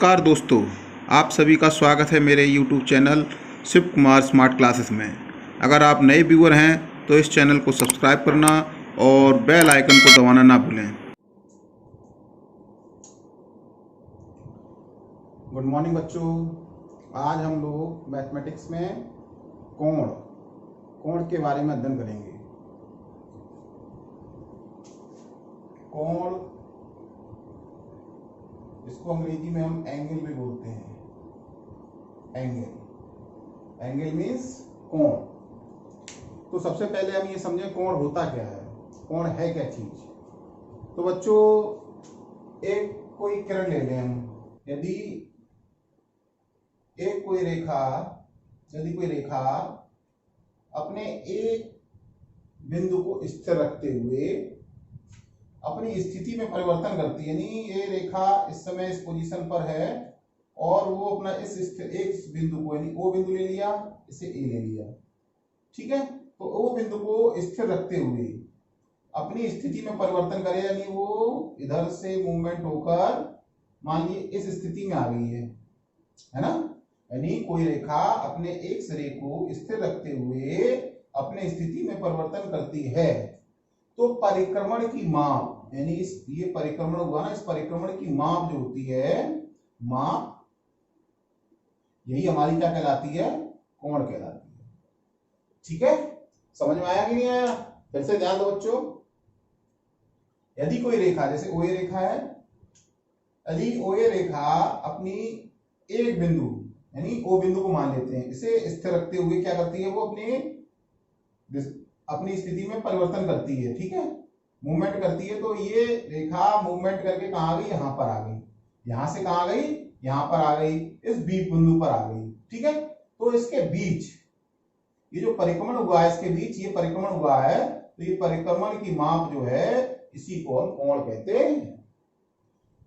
नमस्कार दोस्तों, आप सभी का स्वागत है मेरे YouTube channel Shiv Kumar smart classes में। अगर आप नए व्यूअर हैं तो इस चैनल को सब्सक्राइब करना और बेल आइकन को दबाना ना भूलें। गुड मॉर्निंग बच्चों। आज हम लोग मैथमेटिक्स में कोण के बारे में अध्ययन करेंगे। कोण, इसको अंग्रेजी में हम एंगल भी बोलते हैं। एंगल मीन्स कोण। तो सबसे पहले हम ये समझें कोण होता क्या है, कोण है क्या चीज। तो बच्चों, एक कोई किरण ले लें हम। यदि कोई रेखा अपने एक बिंदु को स्थिर रखते हुए अपनी स्थिति में परिवर्तन करती है, यानी ये रेखा इस समय इस पोजीशन पर है और वो अपना इस बिंदु को, यानी ओ बिंदु ले लिया, इसे ए ले लिया, ठीक है। तो ओ बिंदु को स्थिर रखते हुए अपनी स्थिति में परिवर्तन करे, यानी वो इधर से मूवमेंट होकर मान लीजिए इस स्थिति में आ गई है ना। यानी कोई रेखा अपने एक सिरे को स्थिर रखते हुए अपने स्थिति में परिवर्तन करती है, तो परिक्रमण की माप, यानी ये परिक्रमण हुआ ना, इस परिक्रमण की माप जो होती है, माप, यही हमारी क्या कहलाती है, कोण कहलाती है। ठीक है, समझ में आया कि नहीं आया? फिर से ध्यान दो बच्चों। यदि कोई रेखा, जैसे OA रेखा है, यदि OA रेखा अपनी एक बिंदु यानी O बिंदु को मान लेते हैं, इसे स्थिर रखते हुए क्या करती है, वो अपनी स्थिति में परिवर्तन करती है, ठीक है, मूवमेंट करती है। तो ये रेखा मूवमेंट करके कहां आ गई, यहां पर आ गई। यहां से कहां गई, यहां पर आ गई, इस बी बिंदु पर आ गई, ठीक है। तो इसके बीच ये जो परिक्रमण हुआ है, इसके बीच ये परिक्रमण हुआ है, तो ये परिक्रमण की माप जो है, इसी को हम कोण कहते हैं।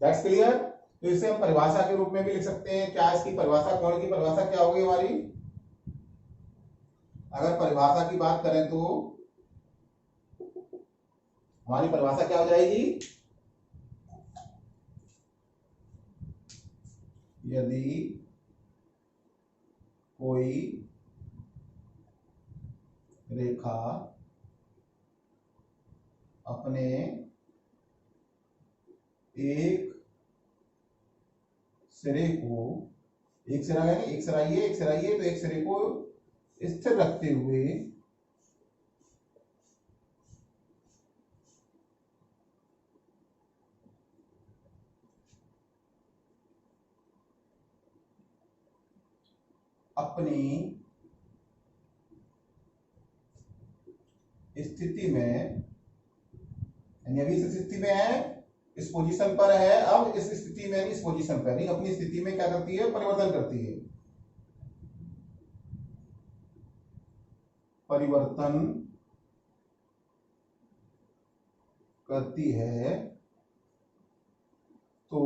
That's clear. तो इसे हम परिभाषा के रूप में भी लिख सकते हैं। क्या इसकी परिभाषा, कोण की परिभाषा क्या होगी हमारी? अगर परिभाषा की बात करें तो हमारी परिभाषा क्या हो जाएगी? यदि कोई रेखा अपने एक सिरे को, एक सिरा है, एक सिरा ये, एक सिरा ये, तो एक सिरे को स्थिर रखते हुए अपनी स्थिति में, यानी अभी इस स्थिति में है, इस पोजीशन पर है, अब इस स्थिति में, इस पोजीशन पर नहीं, अपनी स्थिति में क्या करती है, परिवर्तन करती है। परिवर्तन करती है, तो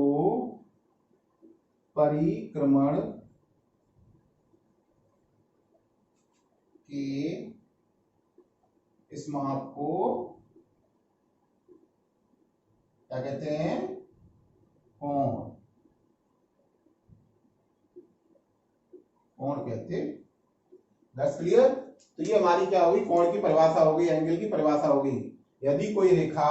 परिक्रमण के इस माप को क्या कहते हैं, कोण कहते हैं। That's clear. तो ये हमारी क्या होगी, कोण की परिभाषा होगी, एंगल की परिभाषा होगी। यदि कोई रेखा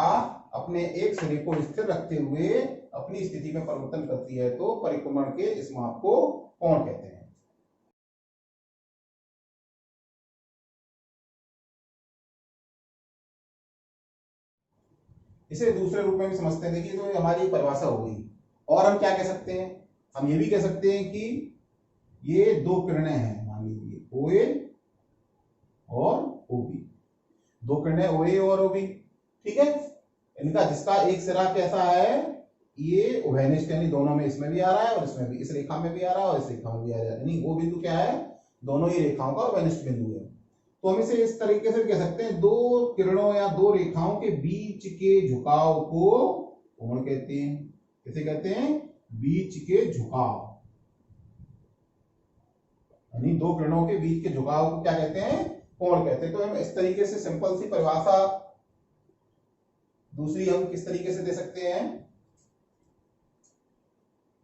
अपने एक सिरे को स्थिर रखते हुए अपनी स्थिति में परिवर्तन करती है, तो परिक्रमण के इस माप को कोण कहते हैं। इसे दूसरे रूप में भी समझते हैं। देखिए, तो हमारी परिभाषा हो गई। और हम क्या कह सकते हैं, हम ये भी कह सकते हैं कि ये दो किरणें हैं, मान लीजिए OA और OB, दो किरणें OA और OB, ठीक है। इनका जिसका एक सिरा कैसा है, ये उभयनिष्ठ, यानी दोनों में, इसमें भी आ रहा है और इसमें भी, इस रेखा में भी आ रहा है और इस रेखा में भी आ रहा है, यानी वो बिंदु क्या है, दोनों ही रेखाओं का उभयनिष्ठ बिंदु है। तो हम इसे इस तरीके से कह सकते हैं, दो किरणों या दो रेखाओं के बीच के झुकाव को कोण कहते हैं। किसे कहते हैं? बीच के झुकाव, यानी दो किरणों के बीच के झुकाव को क्या कहते हैं, कोण कहते हैं। तो हम इस तरीके से सिंपल सी परिभाषा दूसरी हम किस तरीके से दे सकते हैं,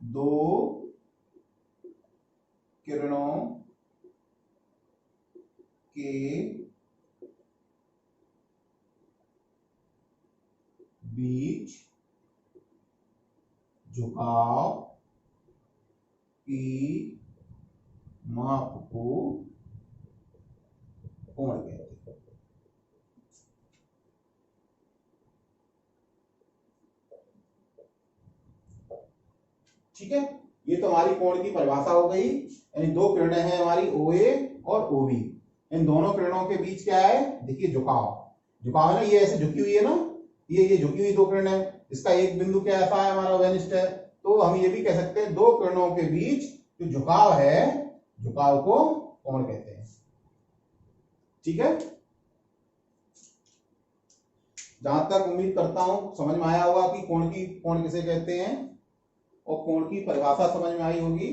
दो किरणों के बीच झुकाव की माप को कोण कहते हैं। ठीक है, ये तो हमारी कोण की परिभाषा हो गई। यानी दो किरणें हैं हमारी OA और OB, इन दोनों किरणों के बीच क्या है, देखिए झुकाव। झुकाव है ना, ये ऐसे झुकी हुई है ना, ये झुकी हुई दो किरणें, इसका एक बिंदु क्या ऐसा है हमारा वेनिस्ट है। तो हम ये भी कह सकते हैं दो किरणों के बीच जो झुकाव है, झुकाव को कोण कहते हैं। ठीक है, जहां तक उम्मीद करता हूं समझ में आया होगा कि कोण किसे कहते हैं और कोण की परिभाषा समझ में आई होगी।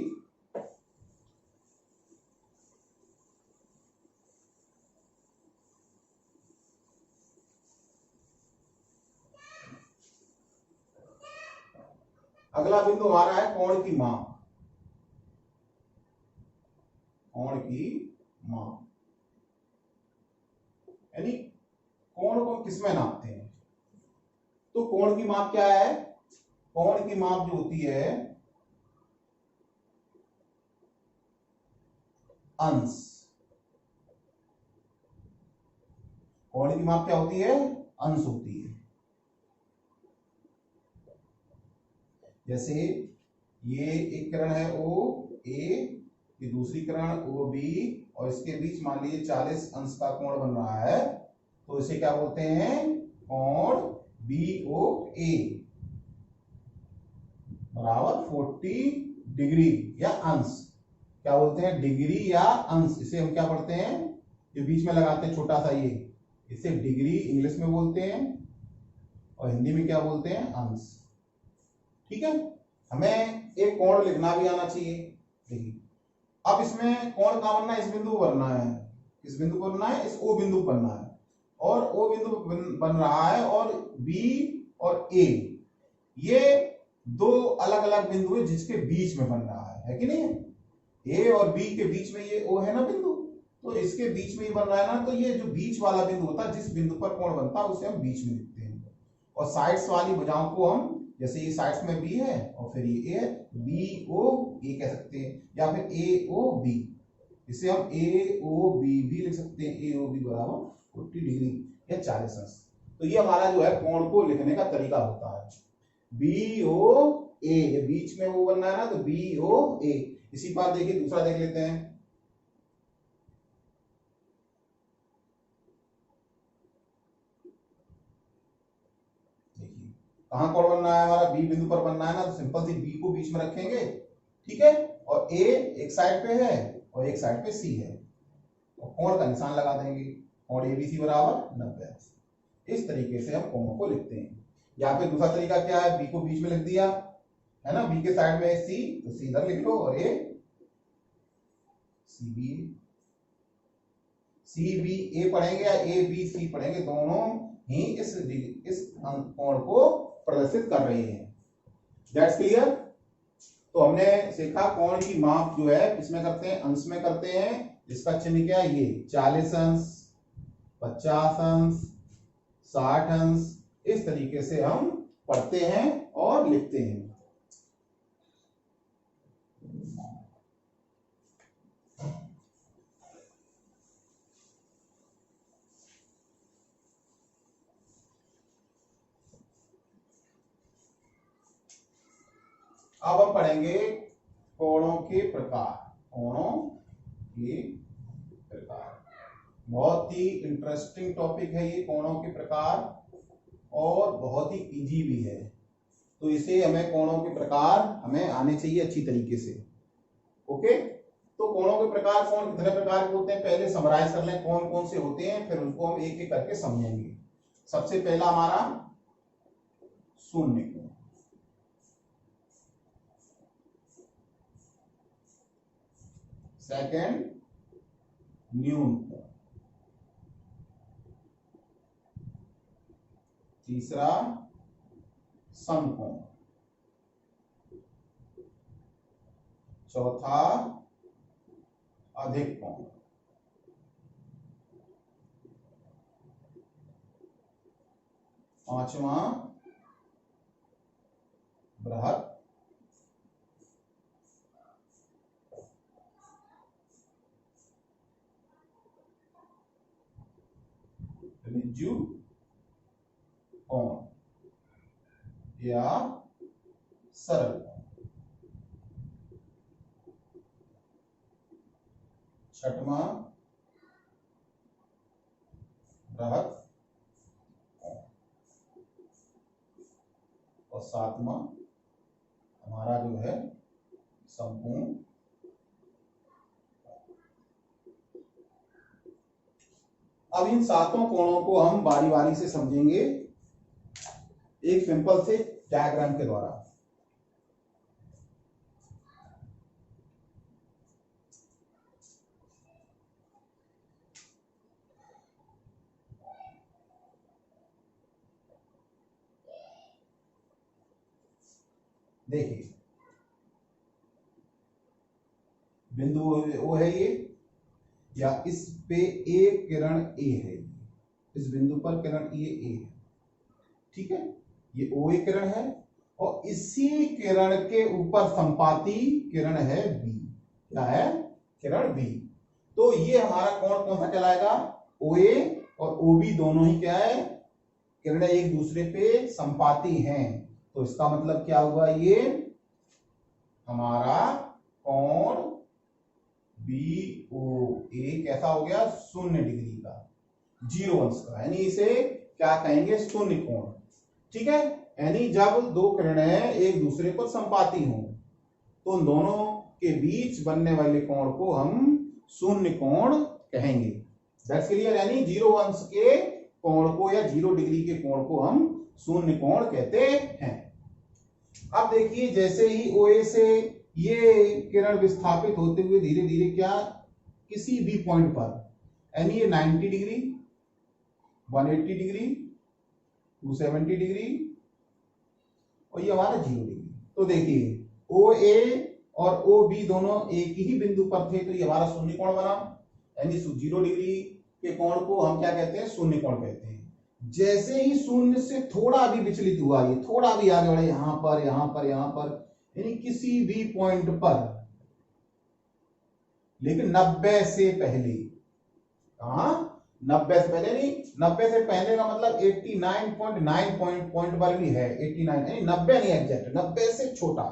अगला बिंदु हमारा है कोण की माप। कोण की माप यानी कोण को किसमें नापते हैं। तो कोण की माप क्या है, कोण की माप जो होती है अंश। कोण की माप क्या होती है, अंश होती है। जैसे ये एक किरण है OA, ये दूसरी किरण OB, और इसके बीच मान लीजिए 40 अंश का कोण बन रहा है, तो इसे क्या बोलते हैं, कोण BOA बराबर 40 डिग्री या अंश। क्या बोलते हैं, डिग्री या अंश। इसे हम क्या पढ़ते हैं, जो बीच में लगाते हैं छोटा सा ये, इसे डिग्री इंग्लिश में बोलते हैं और हिंदी में क्या बोलते हैं, अंश। ठीक है, हमें एक कोण लिखना भी आना चाहिए। देखिए अब इसमें कोण कहां बनना है, इस बिंदु पर बनना है। किस बिंदु पर बनना है, इस O बिंदु पर बनना है। और O बिंदु बन रहा है और B और A ये दो अलग अलग बिंदु है जिसके बीच में बन रहा है कि नहीं। A और B के बीच में ये O है ना बिंदु, तो इसके बीच में ही बन रहा है ना, तो ये जो बीच वाला बिंदु होता है, जिस बिंदु पर कोण बनता है उसे हम बीच में लिखते हैं। और साइड्स वाली भुजाओं को हम, जैसे ये साइड्स में B है और फिर ये A है, BOA कह सकते हैं, या फिर AOB। इसे हम AOB भी लिख सकते हैं, AOB बराबर 40 डिग्री या 40 अंश। तो ये हमारा जो है कोण को लिखने का तरीका होता है। BOA, बीच में वो बनना है ना, तो BOA। इसी बात देखिए दूसरा देख लेते हैं। कहां कोण बनना है हमारा, B बिंदु पर बनना है ना, तो सिंपल सी B को बीच में रखेंगे। ठीक है, और A एक साइड पे है और एक साइड पे C है, और कोण का निशान लगा देंगे, और ABC बराबर 90। इस तरीके से हम कोणों को लिखते हैं। या फिर दूसरा तरीका क्या है, B को बीच में लिख दिया है ना, B के साइड में C, तो C इधर लिख लो, और A CBA पढ़ेंगे या ABC पढ़ेंगे, दोनों ही इस कोण को प्रदर्शित कर रहे हैं। That's clear. तो हमने सीखा कोण की माप जो है किसमें करते हैं, अंश में करते हैं। इसका चिन्ह क्या है, ये 40 अंश, 50 अंश, 60 अंश, इस तरीके से हम पढ़ते हैं और लिखते हैं। अब हम पढ़ेंगे कोणों के प्रकार। कोणों के प्रकार बहुत ही इंटरेस्टिंग टॉपिक है ये, कोणों के प्रकार, और बहुत ही इजी भी है। तो इसे हमें कोणों के प्रकार हमें आने चाहिए अच्छी तरीके से। ओके, तो कोणों के प्रकार कौन कितने प्रकार के होते हैं, पहले समराइज कर लें कौन कौन से होते हैं, फिर उनको हम एक एक करके समझेंगे। सबसे पहला हमारा शून्य कोण, सेकंड न्यून कोण, तीसरा समकोण, चौथा अधिक कोण, पांचवा बृहत, ऋजु कोण या सरल कोण, छठवां बृहत और सातवां हमारा जो है संपूर्ण। अब इन सातों कोणों को हम बारी बारी से समझेंगे एक सिंपल से डायग्राम के द्वारा। देखिए बिंदु वो है ये, या इस पे एक किरण ए है, इस बिंदु पर किरण ये ए है, ठीक है, ये ओ ए किरण है और इसी किरण के ऊपर संपाती किरण है बी। क्या है? किरण बी। तो ये हमारा कोण कौन सा कहलाएगा? ओ ए और ओ बी दोनों ही क्या है? किरणें एक दूसरे पे संपाती हैं। तो इसका मतलब क्या हुआ? ये हमारा कोण बी ओ ए कैसा हो गया? 0 डिग्री का, 0 अंश का, यानी इसे क्या कहेंगे? शून्य कोण। ठीक है, यानी जब दो किरणें एक दूसरे पर संपाती हों तो उन दोनों के बीच बनने वाले कोण को हम शून्य कोण कहेंगे। That's clear. यानी 0 अंश के कोण को या 0 डिग्री के कोण को हम शून्य कोण कहते हैं। अब देखिए जैसे ही OA से ये किरण विस्थापित होते हुए धीरे धीरे क्या किसी भी पॉइंट पर, यानी ये 90 डिग्री, 180 डिग्री, 270 डिग्री और ये हमारा 0 डिग्री। तो देखिए OA और OB दोनों एक ही बिंदु पर थे तो ये हमारा शून्य कोण बना, यानी 0 डिग्री के कोण को हम क्या कहते हैं? शून्य कोण कहते हैं। जैसे ही शून्य से थोड़ा भी विचलित हुआ, ये थोड़ा भी आगे बढ़े, यहां पर यहां पर यहां पर, यानी किसी भी पॉइंट पर, लेकिन 90 से पहले, कहां? 90 से पहले नहीं, 90 से पहले का मतलब 89.9 पॉइंट पर भी है, 89 यानी 90 नहीं एग्जैक्ट, 90 से छोटा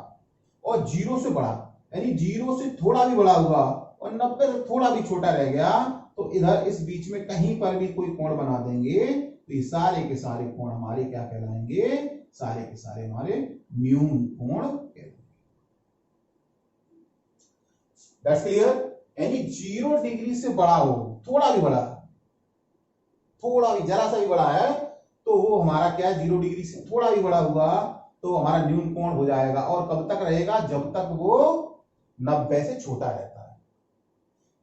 और 0 से बड़ा, यानी 0 से थोड़ा भी बड़ा हुआ और 90 से थोड़ा भी छोटा रह गया तो इधर इस बीच में कहीं पर भी कोई कोण बना देंगे तो ये सारे के सारे कोण हमारे क्या कहलाएंगे? सारे के सारे हमारे न्यून कोण कहलाएंगे। That's clear. यानी 0 डिग्री से बड़ा हो, थोड़ा भी बड़ा, थोड़ा भी जरा सा भी बड़ा है तो वो हमारा क्या है? 0 डिग्री से थोड़ा भी बड़ा हुआ तो हमारा न्यून कोण हो जाएगा। और कब तक रहेगा? जब तक वो 90 से छोटा रहता है।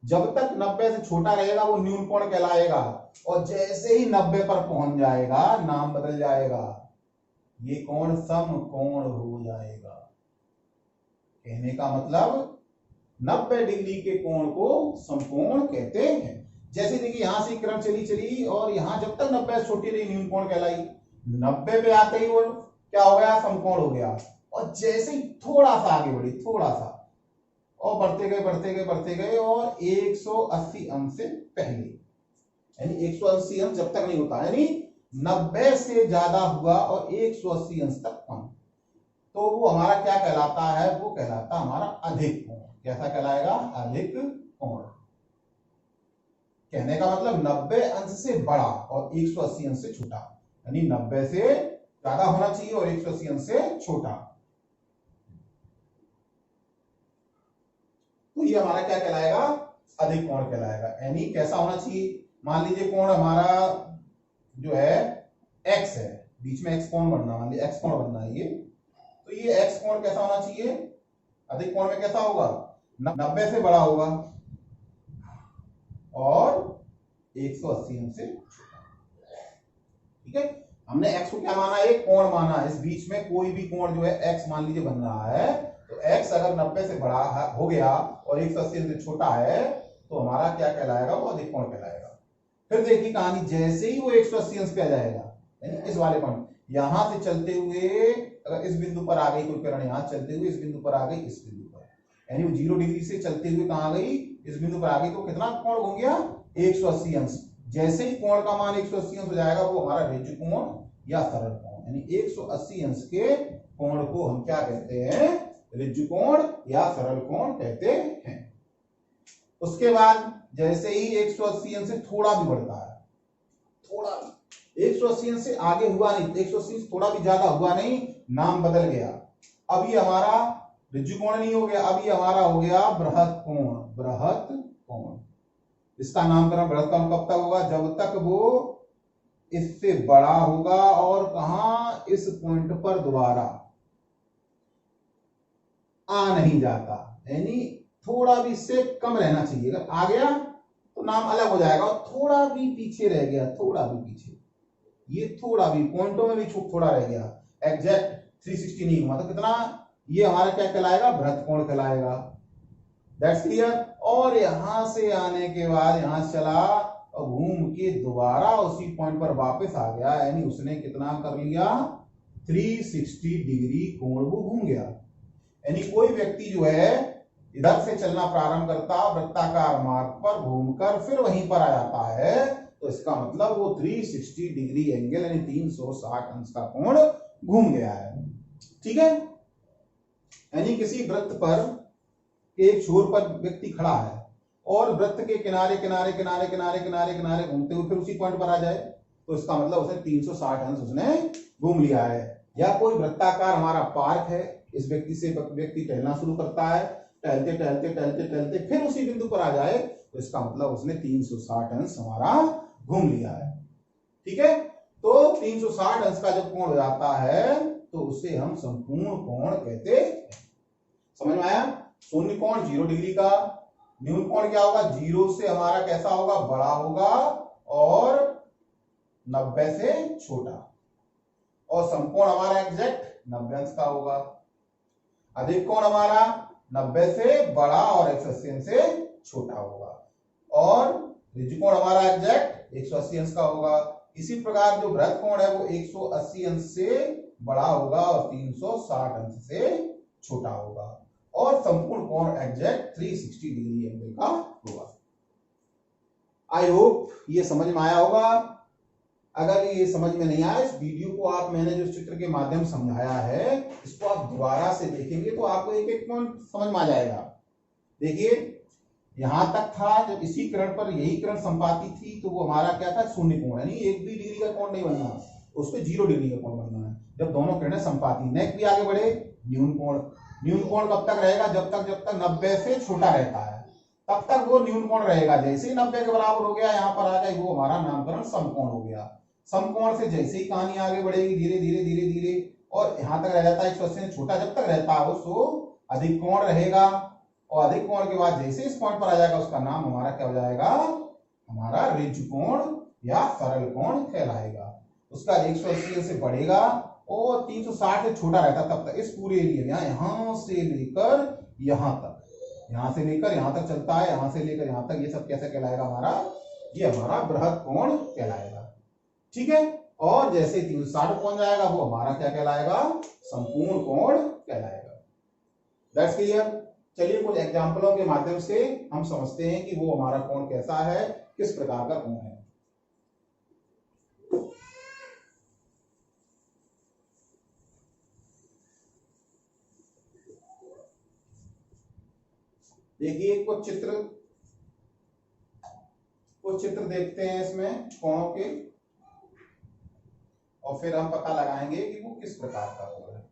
जब तक 90 से छोटा रहेगा वो न्यून कोण कहलाएगा और जैसे ही 90 पर पहुंच जाएगा नाम बदल जाएगा, ये कोण समकोण हो जाएगा। कहने का मतलब 90 डिग्री के कोण को समकोण कहते हैं। जैसे देखिए यहां से किरण चली चली और यहां जब तक 90 से छोटी रही न्यून कोण कहलाई, 90 पे आते ही वो क्या हो गया? समकोण हो गया। और जैसे ही थोड़ा सा आगे बढ़ी, थोड़ा सा, और बढ़ते गए बढ़ते गए बढ़ते गए और 180 अंश से पहले, यानी 180 अंश जब तक नहीं होता, यानी 90 से ज्यादा हुआ और 180 अंश तक कम, तो वो हमारा क्या कहलाता है? वो कहलाता हमारा अधिक कोण। कैसा कहलाएगा? अधिक कोण। कहने का मतलब 90 अंश से बड़ा और 180 अंश से छोटा, यानी 90 से ज्यादा होना चाहिए और 180 अंश से छोटा। तो ये हमारा क्या कहलाएगा? अधिक कोण कहलाएगा। यानी कैसा होना चाहिए? मान लीजिए कोण हमारा जो है x है, बीच में x कोण बनना, मान लीजिए x कोण बनना है ये, तो ये x कोण कैसा होना चाहिए? अधिक कोण में कैसा होगा? 90 से बड़ा होगा और 180 अंश से छोटा। ठीक है, हमने x को क्या माना? एक कोण माना। इस बीच में कोई भी कोण जो है x मान लीजिए बन रहा है तो x अगर 90 से बड़ा हो गया और 180 से छोटा है तो हमारा क्या कहलाएगा, वो अधिक कोण कहलाएगा। फिर देखिए कहानी, जैसे ही वो 180 अंश पे आ जाएगा, यानी इस वाले पॉइंट, यहां से चलते हुए अगर इस बिंदु पर आ गई कोई किरण, यहां चलते हुए इस बिंदु पर आ गई, इस बिंदु पर, यानी वो 0 डिग्री से चलते हुए कहां गई, इस बिंदु पर आ गई, तो कितना कोण घूम गया, 180 अंश। जैसे ही कोण का मान 180 अंश हो जाएगा वो हमारा ऋजु कोण या सरल कोण, यानी 180 अंश के कोण को हम क्या कहते हैं, ऋजु कोण या सरल कोण कहते हैं। उसके बाद जैसे ही 180 अंश से थोड़ा भी बढ़ता है, थोड़ा भी 180 अंश से आगे हुआ नहीं, 180 से थोड़ा भी ज्यादा हुआ नहीं, नाम बदल गया। अब ये हमारा ऋजु कोण नहीं हो गया, अब ये हमारा हो गया बृहत कोण। बृहत कोण, इसका नामकरण बृहत कोण कब तक होगा, जब तक वो इससे बड़ा होगा और कहा, इस पॉइंट पर दोबारा आ नहीं जाता, यानी थोड़ा भी इससे कम रहना चाहिए। अगर आ गया तो नाम अलग हो जाएगा, और थोड़ा भी पीछे रह गया, थोड़ा भी पीछे, ये थोड़ा भी पॉइंटों में भी थोड़ा रह गया, एग्जैक्ट 360 नहीं हुआ, तो कितना, ये हमारा क्या कहलाएगा, बृहत कोण कहलाएगा। That's clear. और यहां से आने के बाद यहां चला और घूम के दोबारा उसी पॉइंट पर वापस आ गया, यानी उसने कितना कर लिया, 360 डिग्री कोण वो घूम गया। यानी कोई व्यक्ति जो है इधर से चलना प्रारंभ करता, वृत्ताकार मार्ग पर घूमकर फिर वहीं पर आ जाता है, तो इसका मतलब वो 360 डिग्री एंगल यानी 360 अंश का कोण घूम गया है। ठीक है, यानी किसी वृत्त पर एक छोर पर व्यक्ति खड़ा है और वृत्त के किनारे किनारे किनारे किनारे किनारे किनारे घूमते हुए फिर उसी पॉइंट पर आ जाए, तो इसका मतलब उसने 360 अंश उसने घूम लिया है। या कोई वृत्ताकार हमारा पार्क है, इस व्यक्ति से व्यक्ति टहलना शुरू करता है, टहलते टहलते टहलते टहलते फिर उसी बिंदु पर आ जाए, तो इसका मतलब उसने 360 अंश हमारा घूम लिया है। ठीक है, तो 360 अंश का जब कोण हो जाता है तो उसे हम संपूर्ण कोण कहते हैं। समझ में आया। शून्य कोण 0 डिग्री का, न्यून कोण क्या होगा, 0 से हमारा कैसा होगा, बड़ा होगा और 90 से छोटा, और समकोण हमारा एग्जैक्ट 90 अंश का होगा। अधिक कोण हमारा 90 से बड़ा और 180 अंश से छोटा होगा, और ऋजु कोण हमारा एग्जैक्ट 180 अंश का होगा। इसी प्रकार जो बृहत कोण है वो 180 अंश से बड़ा होगा और 360 अंश से छोटा होगा, और संपूर्ण कोण एग्जैक्ट 360 डिग्री एंगल का होगा। आई होप ये समझ में आया होगा। अगर ये समझ में नहीं आया, इस वीडियो को आप, मैंने जो चित्र के माध्यम समझाया है, इसको आप दोबारा से देखेंगे तो आपको एक एक पॉइंट समझ में आ जाएगा। देखिए यहां तक था, जब इसी किरण पर यही किरण संपाती थी तो वो हमारा क्या था, शून्य कोण, यानी 1 भी डिग्री का कोण नहीं बनना, उस पर 0 डिग्री का कोण बनना है। जब दोनों किरणें संपाती, नेक्स्ट भी आगे बढ़े, न्यून कोण। न्यून कोण कब तक रहेगा, जब तक 90 से छोटा रहता है तब तक वो न्यून कोण रहेगा। जैसे ही 90 के बराबर हो गया, यहाँ पर आ गए, वो हमारा नामकरण समकोण हो गया। समकोण से जैसे ही कहानी आगे बढ़ेगी धीरे धीरे धीरे धीरे, और यहां तक रह जाता है 180 से छोटा जब तक रहता है वो अधिक कोण रहेगा, और अधिक कोण के बाद जैसे इस पॉइंट पर आ जाएगा उसका नाम हमारा क्या हो जाएगा, हमारा ऋजु कोण या सरल कोण कहलाएगा। उसका 180 से बढ़ेगा और 360 से छोटा रहता तब तक इस पूरे एरिया में, यहां से लेकर यहां तक, यहां से लेकर यहां तक चलता है, यहां से लेकर यहां तक, ये सब कैसे कहलाएगा हमारा, ये हमारा बृहत कोण कहलाएगा। ठीक है, और जैसे 360 पहुंच जाएगा वो हमारा क्या कहलाएगा, संपूर्ण कोण कहलाएगा। That's clear. चलिए कुछ एग्जांपलों के माध्यम से हम समझते हैं कि वो हमारा कोण कैसा है, किस प्रकार का कोण है। देखिए कुछ चित्र देखते हैं इसमें कोणों के, और फिर हम पता लगाएंगे कि वो किस प्रकार का कोण है।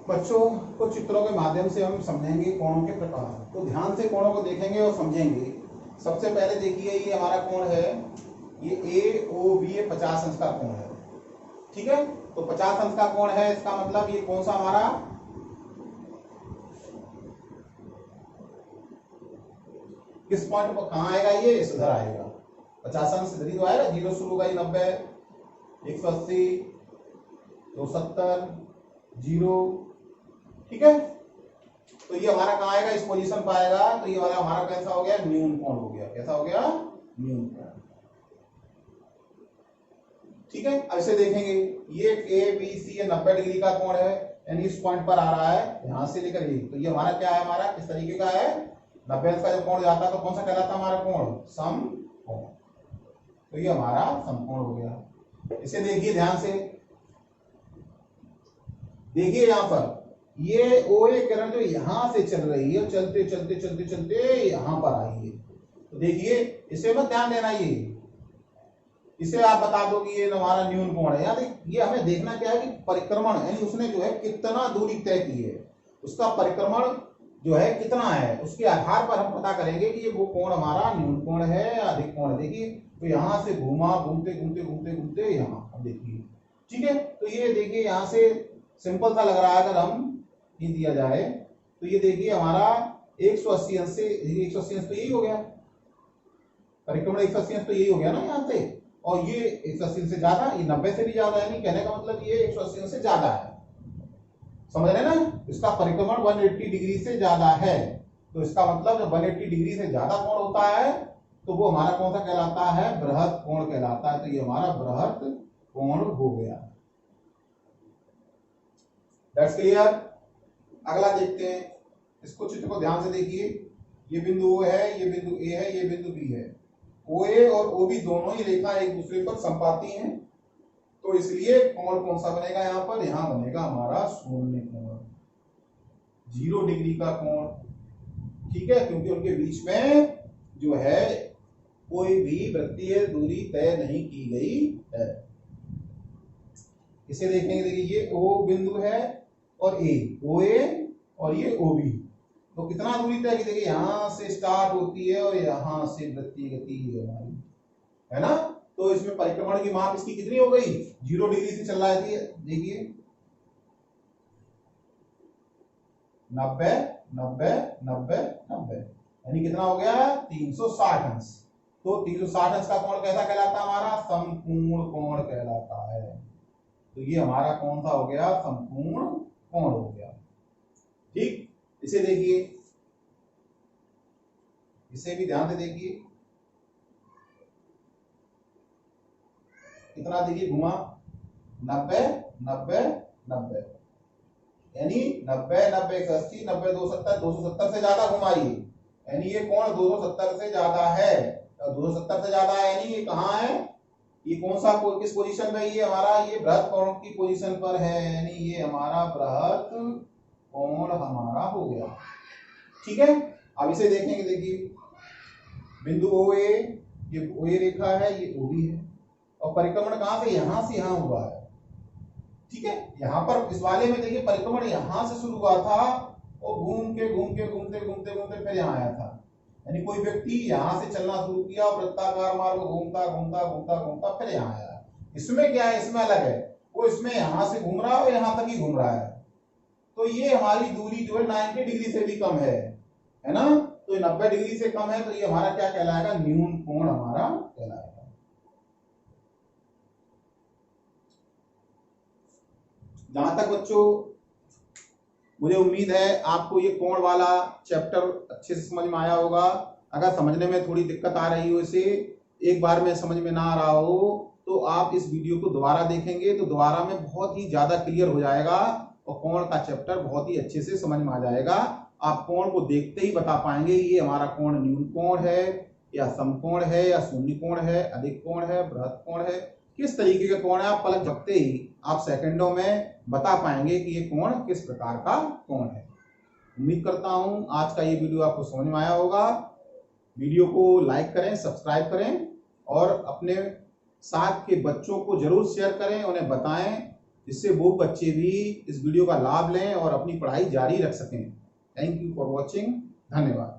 बच्चों को चित्रों के माध्यम से हम समझेंगे कोणों के प्रकार। तो ध्यान से कोणों को देखेंगे और समझेंगे। सबसे पहले देखिए, ये हमारा कोण है, ये AOB, ये 50 अंश का कोण है। ठीक है, तो 50 अंश का कोण है, इसका मतलब ये कौन सा हमारा, किस पॉइंट पर कहां आएगा, ये इधर आएगा। 50 अंश इधर ही तो आएगा, 0 शुरू होगा, 90, 180, 270, 0। ठीक है, तो ये हमारा कहां आएगा, इस पोजीशन पर आएगा। तो ये वाला हमारा कैसा हो गया, न्यून कोण हो गया। कैसा हो गया, न्यून कोण। ठीक है, अब इसे देखेंगे, ये ABC, ये 90 डिग्री का कोण है, यानी इस पॉइंट पर आ रहा है, यहां से लेकर ये। तो ये हमारा क्या है, हमारा किस तरीके का है, 90 अंश का जब कोण जाता है तो कौन सा कहलाता है हमारा कोण, समकोण। तो ये हमारा समकोण हो गया। इसे देखिए ध्यान से, देखिए यहां पर ये OA किरण जो यहां से चल रही है, चलते चलते चलते चलते यहां पर आई है। तो देखिए, इसे मत ध्यान देना, इसे आप बता दो कि ये हमारा न्यून कोण है। यानी ये हमें देखना क्या है कि परिक्रमण, यानी उसने जो है कितना दूरी तय की है, उसका परिक्रमण जो है कितना है, उसके आधार पर हम पता करेंगे कि ये वो कोण हमारा न्यून कोण है या अधिक कोण है। देखिए, तो यहां से घूमा, घूमते घूमते घूमते घूमते यहाँ, अब देखिए। ठीक है, तो ये देखिए यहां से सिंपल सा लग रहा है, अगर हम ये दिया जाए तो ये देखिए हमारा 180 अंश से, 180 अंश तो यही हो गया, परिक्रमण 180 अंश तो यही हो गया ना यहाँ से। और ये 180 अंश से ज्यादा, ये 90 से भी ज्यादा है, नहीं कहने का मतलब ये 180 अंश से ज्यादा है, समझ रहे ना। इसका परिक्रमण 180 डिग्री से ज्यादा है। तो इसका मतलब जब 180 डिग्री से ज्यादा कोण होता है तो वो हमारा कौन सा कहलाता है, बृहत कोण कहलाता है। तो ये हमारा बृहत कोण हो गया। That's clear. अगला देखते हैं, इसको चित्र को ध्यान से देखिए। ये बिंदु O है, ये बिंदु A है, ये बिंदु B है। OA और OB दोनों ही रेखा एक दूसरे पर समपाती हैं, तो इसलिए कोण कौन सा बनेगा यहाँ पर, यहाँ बनेगा हमारा शून्य कोण, 0 डिग्री का कोण। ठीक है, क्योंकि उनके बीच में जो है कोई भी वृत्तीय दूरी तय नहीं की गई है। इसे देखेंगे, देखिए ये O बिंदु है और A, OA और ये OB, तो कितना दूरी तय की, देखिए यहां से स्टार्ट होती है और यहां से वृत्तीय गति है हमारी, है ना। तो इसमें परिक्रमण की माप इसकी कितनी हो गई, 0 डिग्री से चल रहा है, देखिए 90 90 90 90, यानी कितना हो गया, 360 अंश। तो 360 अंश का कोण कैसा कहलाता है, हमारा समपूर्ण कोण कहलाता है। तो ये हमारा कौन सा हो गया, समपूर्ण कोण हो गया। ठीक, इसे देखिए, इसे भी ध्यान से देखिए, कितना देखिए घुमा, 90 90 90, यानी 90 90 180 90 270, 270 से ज्यादा घुमाई, यानी ये कोण 270 से ज्यादा है। 270 से ज्यादा है, यानी ये कहाँ है, ये कौन सा, किस पोजीशन में, ये हमारा ये बृहत कोण की पोजीशन पर है, यानी ये हमारा बृहत कोण हमारा हो गया। ठीक है, अब इसे देखेंगे, देखिए बिंदु OA, ये OA रेखा है, ये OB है, और परिक्रमण कहां से, यहां से यहां हुआ है। ठीक है, यहां पर इस वाले में देखिए परिक्रमण यहां से शुरू हुआ था और घूम के घूमते घूमते फिर यहां आया था। यानी कोई व्यक्ति यहां से चलना शुरू किया और वृत्ताकार मार्ग घूमता घूमता घूमता घूमता फिर यहां आया। इसमें क्या है, इसमें अलग है, वो इसमें यहां से घूम रहा है और यहां तक ही घूम रहा है। तो ये हमारी दूरी जो है 90 डिग्री से भी कम है ना। तो ये 90 डिग्री से कम है, तो ये हमारा क्या कहलाएगा, न्यून कोण हमारा कहलाएगा। जहां तक बच्चों मुझे उम्मीद है आपको ये कोण वाला चैप्टर अच्छे से समझ में आया होगा। अगर समझने में थोड़ी दिक्कत आ रही हो, इसे एक बार में समझ में ना आ रहा हो, तो आप इस वीडियो को दोबारा देखेंगे तो दोबारा में बहुत ही ज्यादा क्लियर हो जाएगा और कोण का चैप्टर बहुत ही अच्छे से समझ में आ जाएगा। आप कोण को देखते ही बता पाएंगे ये हमारा कोण न्यून कोण है या समकोण है या शून्य कोण है, अधिक कोण है, बृहत कोण है, किस तरीके का कोण है, आप पलक झपकते ही आप सेकंडों में बता पाएंगे कि ये कोण किस प्रकार का कोण है। उम्मीद करता हूं आज का ये वीडियो आपको समझ में आया होगा। वीडियो को लाइक करें, सब्सक्राइब करें और अपने साथ के बच्चों को जरूर शेयर करें, उन्हें बताएं जिससे वो बच्चे भी इस वीडियो का लाभ लें और अपनी पढ़ाई जारी रख सकें। Thank you for watching. धन्यवाद।